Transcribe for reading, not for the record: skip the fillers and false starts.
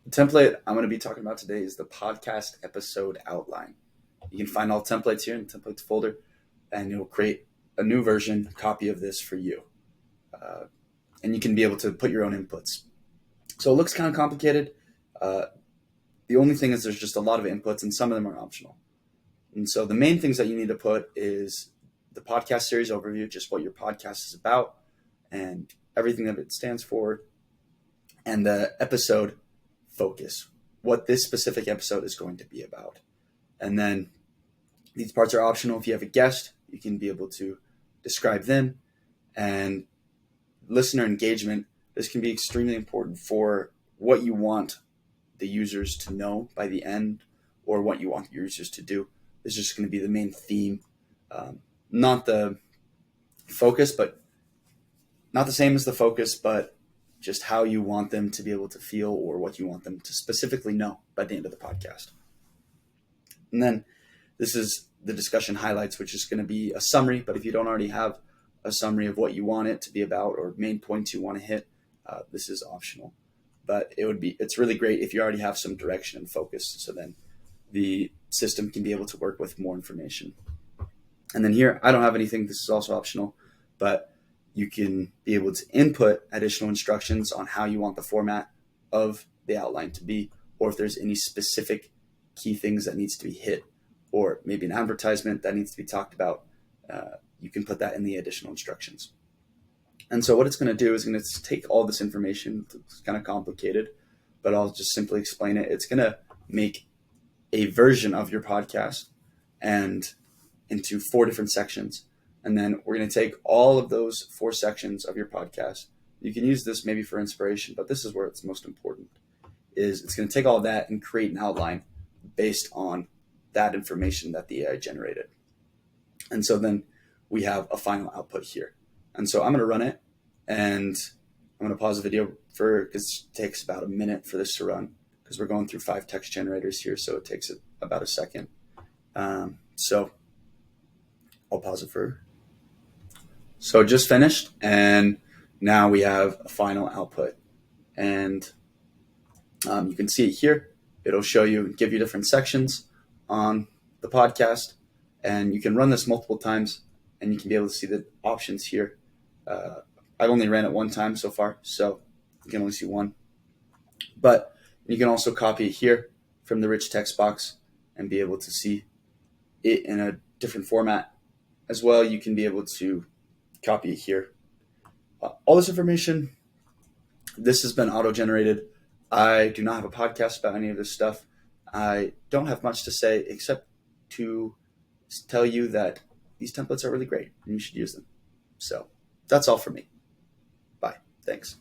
The template I'm going to be talking about today is the podcast episode outline. You can find all templates here in the templates folder, and it will create a new version copy of this for you. And you can be able to put your own inputs. So it looks kind of complicated. The only thing is there's just a lot of inputs, and some of them are optional. And so the main things that you need to put is the podcast series overview, just what your podcast is about and everything that it stands for, and the episode focus, what this specific episode is going to be about. And then these parts are optional. If you have a guest, you can be able to describe them. And listener engagement, this can be extremely important for what you want the users to know by the end, or what you want your users to do. This is just going to be the main theme, not the focus, but not the same as the focus, but just how you want them to be able to feel, or what you want them to specifically know by the end of the podcast. And then this is the discussion highlights, which is going to be a summary. But if you don't already have a summary of what you want it to be about, or main points you want to hit, this is optional. But it's really great if you already have some direction and focus, so then the system can be able to work with more information. And then here, I don't have anything. This is also optional, but you can be able to input additional instructions on how you want the format of the outline to be, or if there's any specific key things that needs to be hit, or maybe an advertisement that needs to be talked about. You can put that in the additional instructions. And so what it's going to do is going to take all this information. It's kind of complicated, but I'll just simply explain it. It's going to make a version of your podcast and into 4 different sections. And then we're going to take all of those 4 sections of your podcast. You can use this maybe for inspiration, but this is where it's most important. Is it's going to take all of that and create an outline based on that information that the AI generated. And so then we have a final output here. And so I'm going to run it, and I'm going to pause the video because it takes about a minute for this to run, because we're going through 5 text generators here, so it takes about a second. So I'll pause it for. So just finished, and now we have a final output. And you can see it here. It'll show you, give you different sections on the podcast, and you can run this multiple times, and you can be able to see the options here. I've only ran it one time so far, so you can only see one. But you can also copy it here from the rich text box and be able to see it in a different format. As well, you can be able to copy it here. All this information, this has been auto-generated. I do not have a podcast about any of this stuff. I don't have much to say except to tell you that these templates are really great and you should use them. So that's all for me. Bye. Thanks.